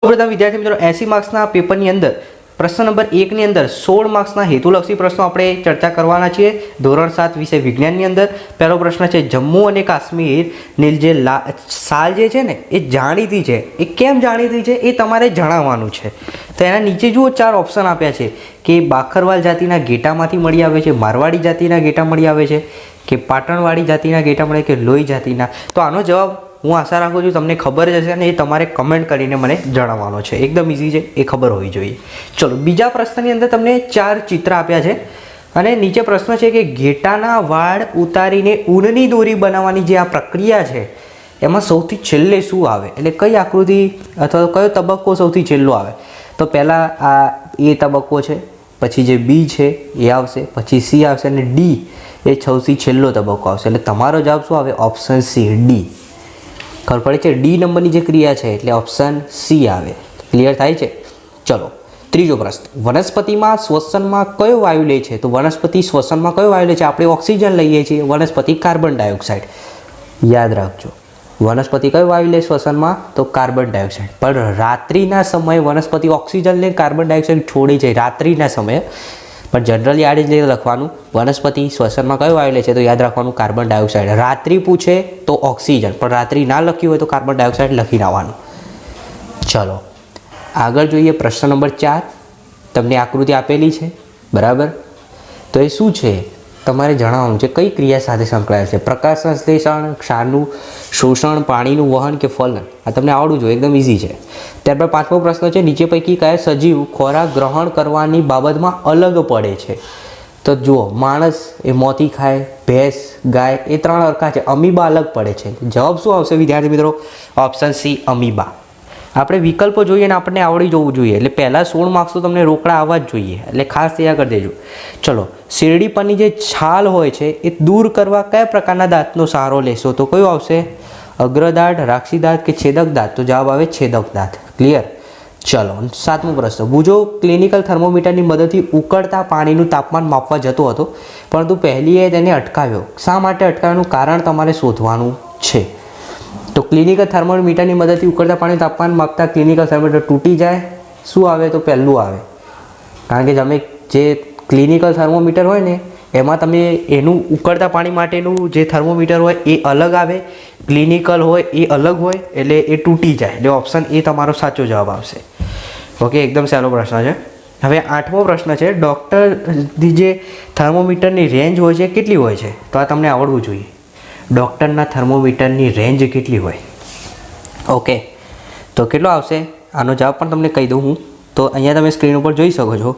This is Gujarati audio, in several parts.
બધા વિદ્યાર્થી મિત્રો 80 માર્ક્સના પેપરની અંદર પ્રશ્ન નંબર 1 ની અંદર 16 માર્ક્સના હેતુલક્ષી પ્રશ્નો આપણે ચર્ચા કરવાના છીએ ધોરણ 7 વિષય વિજ્ઞાનની અંદર. પહેલો પ્રશ્ન છે જમ્મુ અને કાશ્મીરની જે સાલ જે છે ને એ જાણીતી છે, એ કેમ જાણીતી છે એ તમારે જણાવવાનું છે. તો એના નીચે જુઓ 4 ઓપ્શન આપ્યા છે કે બાખરવાલ જાતિના ઘેટામાંથી મળી આવે છે, મારવાડી જાતિના ઘેટા મળી આવે છે, કે પાટણવાડી જાતિના ઘેટા મળે કે લોહી જાતિના. તો આનો જવાબ હું આશા રાખું છું તમને ખબર જ હશે અને એ તમારે કમેન્ટ કરીને મને જણાવવાનો છે. એકદમ ઇઝી છે, એ ખબર હોવી જોઈએ. ચલો બીજા પ્રશ્નની અંદર તમને 4 ચિત્ર આપ્યા છે અને નીચે પ્રશ્ન છે કે ઘેટાના વાળ ઉતારીને ઊનની દોરી બનાવવાની જે આ પ્રક્રિયા છે એમાં સૌથી છેલ્લે શું આવે, એટલે કઈ આકૃતિ અથવા કયો તબક્કો સૌથી છેલ્લો આવે. તો પહેલાં આ એ તબક્કો છે, પછી જે બી છે એ આવશે, પછી સી આવશે અને ડી એ સૌથી છેલ્લો તબક્કો આવશે. એટલે તમારો જવાબ શું આવે? Option C, D. ખબર પડે છે? ડી નંબરની જે ક્રિયા છે એટલે ઓપ્શન સી આવે. ક્લિયર થાય છે? ચલો ત્રીજો પ્રશ્ન, વનસ્પતિમાં શ્વસનમાં કયો વાયુ લે છે? તો વનસ્પતિ શ્વસનમાં કયો વાયુ લે છે? આપણે ઓક્સિજન લઈએ છીએ, વનસ્પતિ કાર્બન ડાયોક્સાઇડ. યાદ રાખજો, વનસ્પતિ કયો વાયુ લે શ્વસનમાં? તો કાર્બન ડાયોક્સાઇડ. પણ રાત્રિના સમયે વનસ્પતિ ઓક્સિજન લે, કાર્બન ડાયોક્સાઇડ છોડી જાય રાત્રિના સમયે. પણ જનરલી આ જ લખવાનું, વનસ્પતિ શ્વસનમાં કયો વાયુ લે છે? તો યાદ રાખવાનું કાર્બન ડાયોક્સાઇડ. રાત્રિ પૂછે તો ઓક્સિજન, પણ રાત્રિ ના લખ્યું હોય તો કાર્બન ડાયોક્સાઇડ લખીને આવવાનું. ચલો આગળ જોઈએ પ્રશ્ન નંબર 4. તમને આકૃતિ આપેલી છે બરાબર, તો એ શું છે તમારે જણાવવાનું છે. કઈ ક્રિયા સાથે સંકળાયેલ છે? પ્રકાશ સંશ્લેષણ, ક્ષારનું શોષણ, પાણીનું વહન કે ફલન? આ તમને આવડવું જોઈએ, એકદમ ઇઝી છે. ત્યારબાદ 5મો પ્રશ્ન છે નીચે પૈકી કયા સજીવ ખોરાક ગ્રહણ કરવાની બાબતમાં અલગ પડે છે? તો જુઓ, માણસ એ મોતી ખાય, ભેંસ, ગાય એ 3 હરખા છે, અમીબા અલગ પડે છે. જવાબ શું આવશે વિદ્યાર્થી મિત્રો? Option C, amoeba. આપણે વિકલ્પો જોઈએ ને આપણને આવડી જવું જોઈએ. એટલે પહેલાં 16 માર્ક્સ તો તમને રોકડા આવવા જ જોઈએ, એટલે ખાસ તૈયાર કરી દેજો. ચલો શેરડી પરની જે છાલ હોય છે એ દૂર કરવા કયા પ્રકારના દાંતનો સહારો લેશો? તો કયો આવશે? અગ્રદાંત, રાક્ષી દાંત કે છેદક દાંત? તો જવાબ આવે છેદક દાંત. ક્લિયર? ચલો 7મો પ્રશ્ન, બુજો ક્લિનિકલ થર્મોમીટરની મદદથી ઉકળતા પાણીનું તાપમાન માપવા જતો હતો, પરંતુ પહેલીએ તેને અટકાવ્યો. શા માટે અટકાવ્યાનું કારણ તમારે શોધવાનું છે. તો ક્લિનિકલ થર્મોમીટરની મદદથી ઉકળતા પાણીનું તાપમાન માપતા ક્લિનિકલ થર્મોમીટર તૂટી જાય. શું આવે? તો પહેલું આવે, કારણ કે તમે જે ક્લિનિકલ થર્મોમીટર હોય ને એમાં તમે એનું ઉકળતા પાણી માટેનું જે થર્મોમીટર હોય એ અલગ આવે, ક્લિનિકલ હોય એ અલગ હોય, એટલે એ તૂટી જાય. એટલે ઓપ્શન એ તમારો સાચો જવાબ આવશે. ઓકે, એકદમ સહેલો પ્રશ્ન છે. હવે 8મો પ્રશ્ન છે, ડૉક્ટરની જે થર્મોમીટરની રેન્જ હોય છે કેટલી હોય છે? તો આ તમને આવડવું જોઈએ. ડૉક્ટરના થર્મોમીટરની રેન્જ કેટલી હોય? ઓકે, તો કેટલો આવશે? આનો જવાબ પણ તમને કહી દઉં હું. તો અહીંયા તમે સ્ક્રીન ઉપર જોઈ શકો છો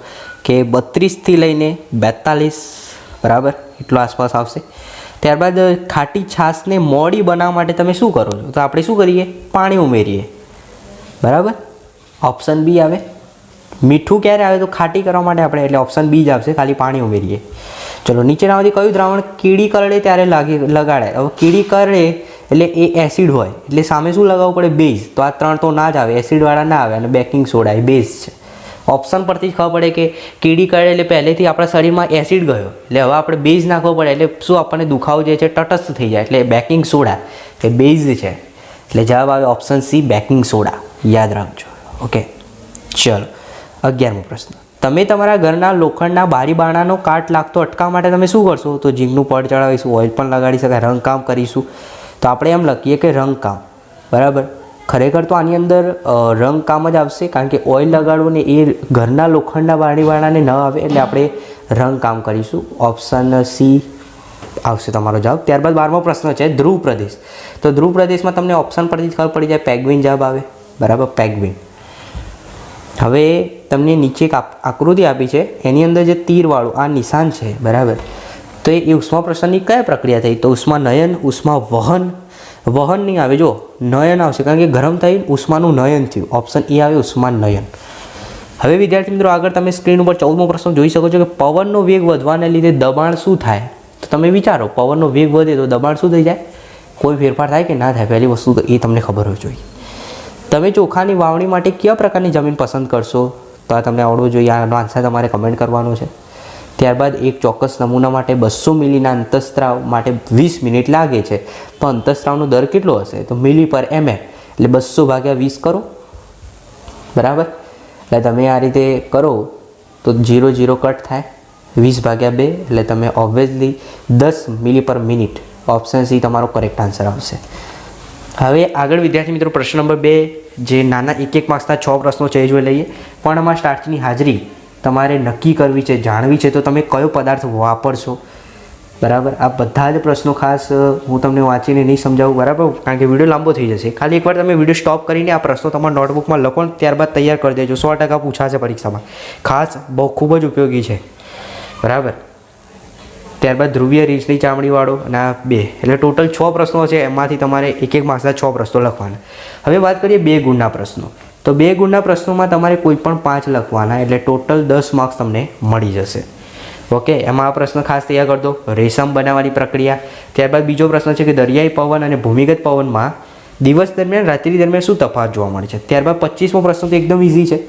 કે 32થી લઈને 42 બરાબર એટલો આસપાસ આવશે. ત્યારબાદ ખાટી છાશને મોડી બનાવવા માટે તમે શું કરો છો? તો આપણે શું કરીએ? પાણી ઉમેરીએ બરાબર. ઓપ્શન બી આવે. મીઠું ક્યારે આવે? તો ખાટી કરવા માટે આપણે, એટલે ઓપ્શન બી જ આવશે, ખાલી પાણી ઉમેરીએ. ચલો નીચેનામાંથી કયું દ્રાવણ કીડી કરડે ત્યારે લગાડાય? હવે કીડી કરડે એટલે એ એસિડ હોય, એટલે સામે શું લગાવવું પડે? બેઝ. તો આ 3 તો ના જ આવે, એસિડવાળા ના આવે, અને બેકિંગ સોડા એ બેઝ છે. ઓપ્શન પરથી જ ખબર પડે કે કીડી કરડે એટલે પહેલેથી આપણા શરીરમાં એસિડ ગયો, એટલે હવે આપણે બેઝ નાખવો પડે, એટલે શું આપણને દુખાવો જે છે તટસ્થ થઈ જાય, એટલે બેકિંગ સોડા એ બેઝ છે. એટલે જવાબ આવે ઓપ્શન સી, બેકિંગ સોડા. યાદ રાખજો. ઓકે, ચલો 11મો પ્રશ્ન, તમે તમારા ઘરના લોખંડના બારી બારણાનો કાટ લાગતો અટકાવવા માટે તમે શું કરશો? તો જીમનું પડ ચડાવીશું, ઓઇલ પણ લગાડી શકાય, રંગકામ કરીશું. તો આપણે એમ લખીએ કે રંગકામ બરાબર. ખરેખર તો આની અંદર રંગકામ જ આવશે, કારણ કે ઓઇલ લગાડવું ને એ ઘરના લોખંડના બારી બારણાને ન આવે, એટલે આપણે રંગકામ કરીશું. ઓપ્શન સી આવશે તમારો જવાબ. ત્યારબાદ 12મો પ્રશ્ન છે ધ્રુવ પ્રદેશ. તો ધ્રુવ પ્રદેશમાં તમને ઓપ્શન પરથી ખબર પડી જાય, પેંગ્વિન જવાબ આવે બરાબર, પેંગ્વિન. હવે તમને નીચે એક આકૃતિ આપી છે, એની અંદર જે તીરવાળું આ નિશાન છે બરાબર, તો એ ઉષ્મા પ્રસરણની કયા પ્રક્રિયા થઈ? તો ઉષ્મા નયન, ઉષ્મા વહન. વહન નહીં આવે, જો નયન આવશે, કારણ કે ગરમ થઈ ઉષ્માનું નયન થયું. ઓપ્શન એ આવે, ઉષ્મા નયન. હવે વિદ્યાર્થી મિત્રો આગળ તમે સ્ક્રીન ઉપર 14મો પ્રશ્ન જોઈ શકો છો કે પવનનો વેગ વધવાને લીધે દબાણ શું થાય? તો તમે વિચારો, પવનનો વેગ વધે તો દબાણ શું થઈ જાય? કોઈ ફેરફાર થાય કે ના થાય? પહેલી વસ્તુ તો એ તમને ખબર હોવી જોઈએ. તમે ચોખાની વાવણી માટે કયા પ્રકારની જમીન પસંદ કરશો? તો આ તમને આવડવું જોઈએ. આનો આન્સર તમારે કમેન્ટ કરવાનો છે. ત્યારબાદ એક ચોક્કસ નમૂના માટે 200 મિલીના અંતઃસ્ત્રાવ માટે 20 મિનિટ લાગે છે, પણ અંતઃસ્ત્રાવનો દર કેટલો હશે? તો મિલી પર mm, એટલે 200 ભાગ્યા 20 કરો. બરાબર. એટલે તમે આ રીતે કરો તો 0 0 કટ થાય, 20/2 એટલે તમે ઓબ્વિયસલી 10 મિલી પર મિનિટ. ઓપ્શન સી તમારો કરેક્ટ આન્સર આવશે. હવે આગળ વિદ્યાર્થી મિત્રો પ્રશ્ન નંબર 2, જે નાના 1 માર્ક્સના 6 પ્રશ્નો છે એ જોઈ લઈએ. પણ આમાં સ્ટાર્ચની હાજરી તમારે નક્કી કરવી છે, જાણવી છે, તો તમે કયો પદાર્થ વાપરશો. બરાબર. આ બધા જ પ્રશ્નો ખાસ હું તમને વાંચીને નહીં સમજાવું, બરાબર, કારણ કે વિડીયો લાંબો થઈ જશે. ખાલી એકવાર તમે વિડીયો સ્ટોપ કરીને આ પ્રશ્નો તમારા નોટબુકમાં લખો ને ત્યારબાદ તૈયાર કરી દેજો. 100% પૂછાશે પરીક્ષામાં. ખાસ બહુ ખૂબ જ ઉપયોગી છે. બરાબર. ત્યારબાદ ધ્રુવીય રીંછની ચામડીવાળો અને આ 2, એટલે ટોટલ 6 પ્રશ્નો છે. એમાંથી તમારે 1 માર્ક્સના 6 પ્રશ્નો લખવાના. હવે વાત કરીએ 2 ગુણના પ્રશ્નો. તો 2 ગુણના પ્રશ્નોમાં તમારે કોઈ પણ 5 લખવાના, એટલે ટોટલ 10 માર્ક્સ તમને મળી જશે. ઓકે. એમાં આ પ્રશ્ન ખાસ તૈયાર કરી દો, રેશમ બનાવવાની પ્રક્રિયા. ત્યારબાદ બીજો પ્રશ્ન છે કે દરિયાઈ પવન અને ભૂમિગત પવનમાં દિવસ દરમિયાન રાત્રિ દરમિયાન શું તફાવત જોવા મળે છે. ત્યારબાદ 25મો પ્રશ્ન તો એકદમ ઇઝી છે,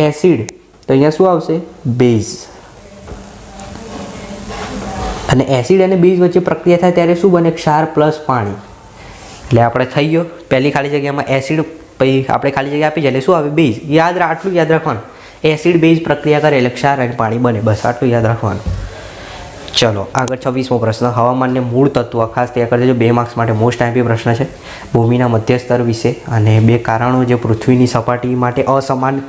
એસિડ. તો અહીંયા શું આવશે? બેઝ. અને એસિડ અને બેઝ વચ્ચે પ્રક્રિયા થાય ત્યારે શું બને? ક્ષાર પ્લસ પાણી. એટલે આપણે થઈ ગયો. પહેલી ખાલી જગ્યામાં એસિડ, પછી આપણે ખાલી જગ્યા આપી છે એટલે શું આવે? બેઝ. આટલું યાદ રાખવાનું. એસિડ બેઝ પ્રક્રિયા કરે એટલે ક્ષાર અને પાણી બને. બસ આટલું યાદ રાખવાનું. ચલો આગળ 26મો પ્રશ્ન, હવામાનને મૂળ તત્વ. ખાસ તૈયાર કરી દેજો, 2 માર્ક્સ માટે મોસ્ટ આઈમ્પી પ્રશ્ન છે. ભૂમિના મધ્ય સ્તર વિશે અને 2 કારણો જે પૃથ્વીની સપાટી માટે અસમાન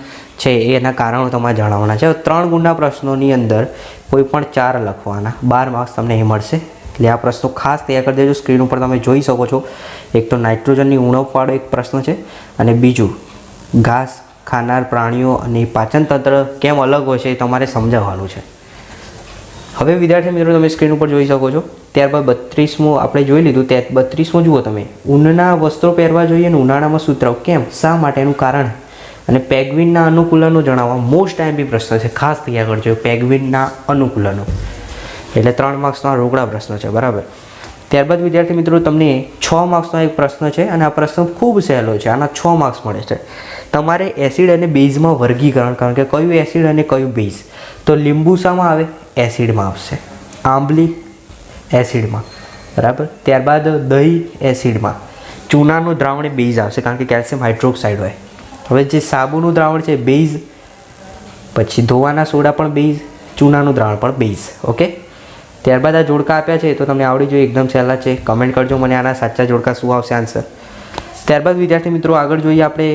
છે એના કારણો તમારે જણાવવાના છે. 3 ગુણના પ્રશ્નોની અંદર કોઈ પણ 4 લખવાના, 12 માર્ક્સ તમને એ મળશે. એટલે આ પ્રશ્નો ખાસ તૈયાર કરી દેજો. સ્ક્રીન ઉપર તમે જોઈ શકો છો. એક તો નાઇટ્રોજનની ઉણપવાળો એક પ્રશ્ન છે, અને બીજું ઘાસ ખાનાર પ્રાણીઓ અને પાચન તંત્ર કેમ અલગ હોય છે એ તમારે સમજાવવાનું છે. હવે વિદ્યાર્થી મિત્રો તમે સ્ક્રીન ઉપર જોઈ શકો છો. ત્યારબાદ 32મો આપણે જોઈ લીધું. 32મો જુઓ તમે, ઊનના વસ્ત્રો પહેરવા જોઈએ અને ઉનાળામાં સૂતરાવ કેમ, શા માટેનું કારણ, અને પેગ્વિનના અનુકૂલનો જણાવવા. મોસ્ટ આઈમ્પી પ્રશ્ન છે, ખાસ તૈયાર કરજો. પેગ્વિનના અનુકૂલનો એટલે 3 માર્ક્સનો રોકડા પ્રશ્ન છે. બરાબર. ત્યારબાદ વિદ્યાર્થી મિત્રો તમને 6 માર્ક્સનો એક પ્રશ્ન છે, અને આ પ્રશ્ન ખૂબ સહેલો છે. આના 6 માર્ક્સ મળે છે. તમારે એસિડ અને બેઝમાં વર્ગીકરણ કારણ કે કયું એસિડ અને કયું બેઝ. તો લીંબુ શામાં આવે? એસિડમાં આવશે. આંબલી એસિડમાં. બરાબર. ત્યારબાદ દહીં એસિડમાં. ચૂનાનું દ્રાવણ બેઝ આવશે કારણ કે કેલ્શિયમ હાઇડ્રોક્સાઇડ હોય. હવે જે સાબુનું દ્રાવણ છે બેઝ, પછી ધોવાના સોડા પણ બેઝ, ચૂનાનું દ્રાવણ પણ બેઝ. ઓકે. ત્યારબાદ આ જોડકા આપ્યા છે તો તમને આવડી જોઈએ, એકદમ સહેલા છે. કમેન્ટ કરજો મને આના સાચા જોડકા શું આવશે આન્સર. ત્યારબાદ વિદ્યાર્થી મિત્રો આગળ જોઈએ આપણે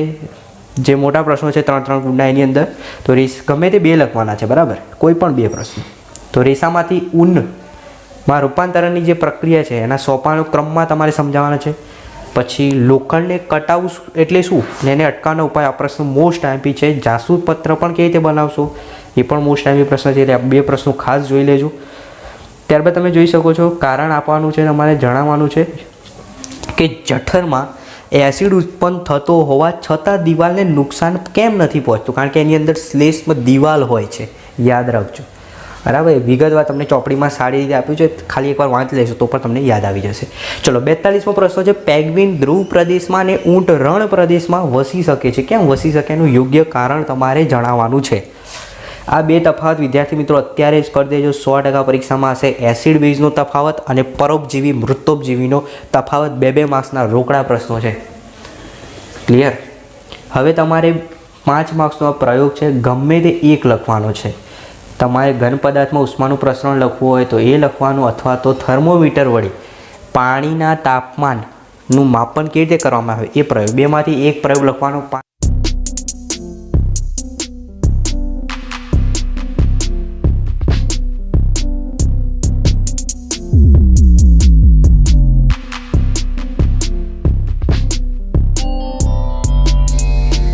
જે મોટા પ્રશ્નો છે 3 ગુણના એની અંદર. તો ગમે તે 2 લખવાના છે. બરાબર. કોઈ પણ 2 પ્રશ્નો. તો રેસામાંથી ઊનમાં રૂપાંતરણની જે પ્રક્રિયા છે એના સોપાનો ક્રમમાં તમારે સમજાવવાના છે. પછી લોખંડને કટાવું એટલે શું ને એને અટકાવવાનો ઉપાય. આ પ્રશ્ન મોસ્ટ આઈમ્પી છે. જાસૂદ પત્ર પણ કેવી રીતે બનાવશો એ પણ મોસ્ટ આઈમ્પી પ્રશ્ન છે. એટલે આ 2 પ્રશ્નો ખાસ જોઈ લેજો. ત્યારબાદ તમે જોઈ શકો છો કારણ આપવાનું છે, તમારે જણાવવાનું છે કે જઠરમાં એસિડ ઉત્પન્ન થતો હોવા છતાં દિવાલને નુકસાન કેમ નથી પહોંચતું. કારણ કે એની અંદર શ્લેષ્મ દિવાલ હોય છે. યાદ રાખજો. બરાબર. વિગતવાર તમને ચોપડીમાં સારી રીતે આપ્યું છે. ખાલી એકવાર વાંચી લેશો તો પણ તમને યાદ આવી જશે. ચલો 42મો પ્રશ્ન છે, પેગ્વિન ધ્રુવ પ્રદેશમાં અને ઊંટ રણ પ્રદેશમાં વસી શકે છે. કેમ વસી શકે એનું યોગ્ય કારણ તમારે જણાવવાનું છે. આ 2 તફાવત વિદ્યાર્થી મિત્રો અત્યારે જ કરી દેજો. 100% પરીક્ષામાં હશે. એસિડ બેઝનો તફાવત અને પરોપજીવી મૃતોપજીવીનો તફાવત. 2 માર્ક્સના રોકડા પ્રશ્નો છે. ક્લિયર. હવે તમારે 5 માર્ક્સનો પ્રયોગ છે. ગમે તે એક લખવાનો છે. તમારે ઘન પદાર્થમાં ઉષ્માનું પ્રસરણ લખવું હોય તો એ લખવાનું, અથવા તો થર્મોમીટર વડે પાણીના તાપમાનનું માપન કેવી રીતે કરવામાં આવે એ પ્રયોગ. 2માંથી એક પ્રયોગ લખવાનો.